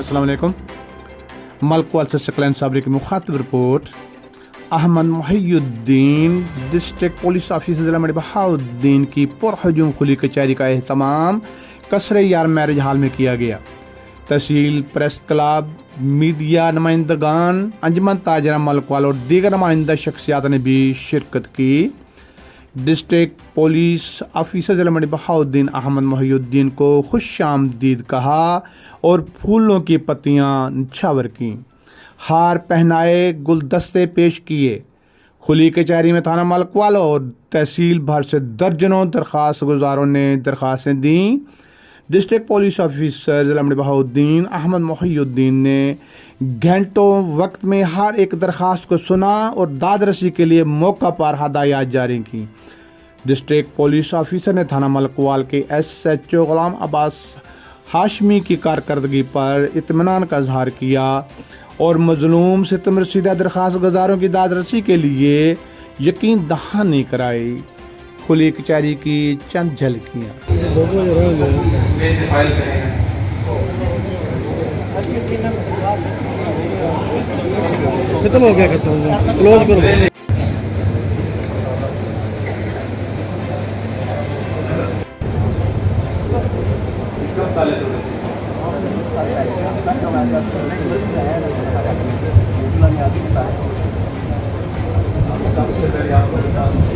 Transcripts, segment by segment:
अस्सलाम वालेकुम। मलकवाल से सकलैन साबरी की मुखातिब रिपोर्ट। Ahmad Mohiuddin district police officer ज़िला में बहाउद्दीन की पुरहजूम खुली कचहरी का एहतमाम कसरे यार मैरिज हॉल में किया गया। तहसील, प्रेस क्लब, मीडिया नुमाइंदगान, अंजमन ताजरा मलकवाल और दीगर नुमाइंदा शख्सियात ने भी शिरकत की। डिस्ट्रिक्ट पुलिस ऑफिसर ज़िला मंडी बहाउद्दीन अहमद मोहिउद्दीन को खुश आमदीद कहा और फूलों की पत्तियां निछावर की, हार पहनाए, गुलदस्ते पेश किए। खुली कचहरी में थाना मलकवाल और तहसील भर से दर्जनों दरख्वास्त गुजारों ने दरख्वास्तें दी। डिस्ट्रिक्ट पुलिस ऑफिसर ज़िला मंडी बहाउद्दीन अहमद मोहिउद्दीन ने घंटों वक्त में हर एक दरख्वास्त को सुना और दादरसी के लिए मौका पर हदायत जारी की। डिस्ट्रिक्ट पुलिस ऑफिसर ने थाना मलकवाल के SHO गुलाम अब्बास हाशमी की कारकर्दगी पर इत्मीनान का इजहार किया और मजलूम से तुम रसीदा दरख्वास्त गुजारों की दादरसी के लिए यकीन दहानी कराई। खुली कचहरी की चंद झलकियाँ। खत्म हो गया, क्लोज करो।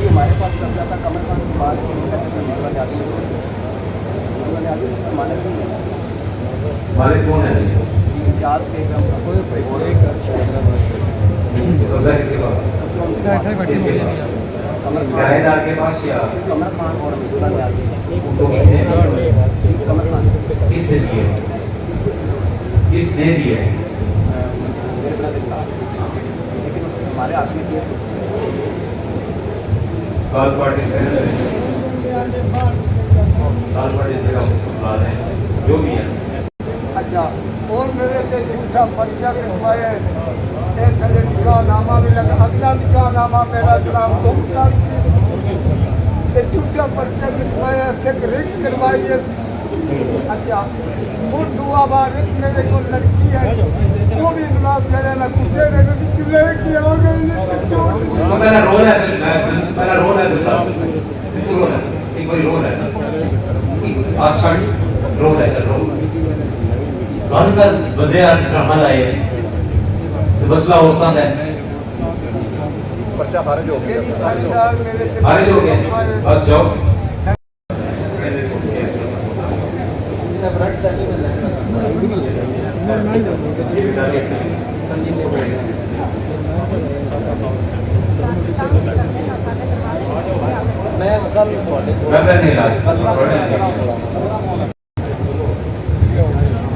हमारे पास कब्जा था कमर खान से बात मालिक कौन है? कब्जा किसके पास? किराएदार के पास या कमर खान और उनको किसने कमर खान किसने दिए? किसने दिए? मेरे ब्रदर था, लेकिन हमारे हाथ में दिए। कॉल पार्टी से बुला रहे हैं जो भी है। अच्छा, और मेरे से झूठा पर्चा कटवाया, एक थले निकाहनामा भी लगा, अगला निकाहनामा मेरा जनाब झूठा पर्चा कटवाया, सिगरेट करवाई है। अच्छा, और दुआ बाद मेरे को लड़की है, वो भी गुलाब जरा ना कुत्ते ने भी चूल्हे की आ गई। तो मेरा रोल है, मेरा रोल है, बिल्कुल रोल है, एक बार रोल है ना, आप छाड़ी रोल है, चल रोल कौन कर बदे आज ड्रामा लाए तो मसला होता है। पर्चा खारिज हो गया, खारिज हो गया, बस जाओ। मैं नहीं ला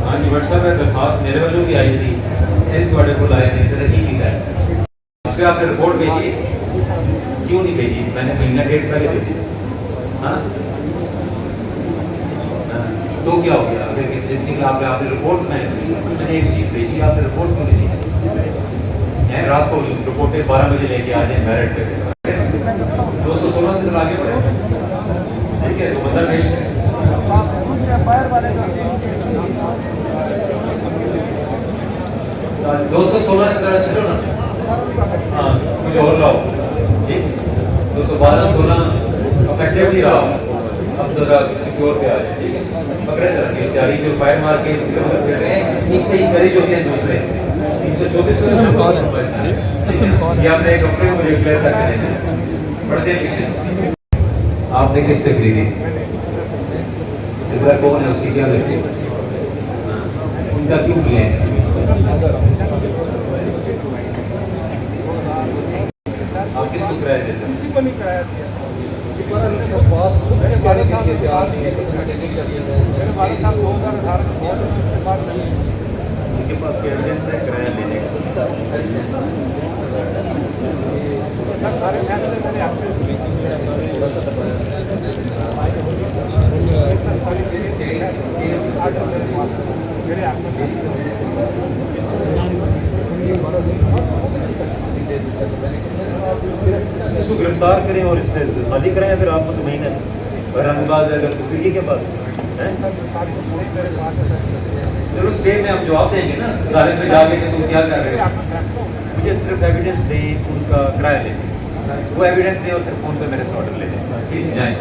हाँ जी, व्हाट्सएप में दरखास्त मेरे वालों की आई थी, थोड़े को लाए नहीं तरक्की की है, इस पर आपने रिपोर्ट भेजी, क्यों नहीं भेजी? मैंने महीना डेट पहले भेजी। हाँ तो क्या हो गया? अगर किस डिस्ट्रिक्ट आपने रिपोर्ट मैंने एक चीज़ भेजी, आपने रिपोर्ट क्यों नहीं दी? रात को रिपोर्टें 12 बजे लेके आ जाए मेरिट पे 216 से आगे बढ़े, ठीक है? तो बंदा पेश है 216 की तरह चलो ना। हाँ, कुछ और लाओ, ठीक? 212 16 अफेक्टिव नहीं रहा, अब तो किसी और पे आ जाए, ठीक है? पकड़े जरा रिश्तेदारी जो फायर मार के फिर रहे हैं, एक से ही मरीज होते हैं दूसरे 324 ये आपने एक हफ्ते मुझे क्लियर करके देना पड़ते हैं पीछे। आपने किससे खरीदी? सिद्धार्थ कौन है, उसकी क्या लगती है? उनका क्यों किया है? आप किसको किराया देते हैं? किसी को नहीं कराया था। उनके पास एविडेंस है किराया देने का? सारे फैसले मैंने आपके इसको गिरफ्तार करें और इससे खाली कराएं, फिर आप मुतमईन है। बहरहाल अगर तो फिर ये क्या बात है? हैं? चलो स्टे में हम जवाब देंगे ना, अदालत में जाके कि तुम क्या कर रहे हो। मुझे सिर्फ एविडेंस दें, उनका किराया लें, वो एविडेंस दें और फिर फ़ोन पे मेरे से ऑर्डर ले लें। ठीक, जाएँ।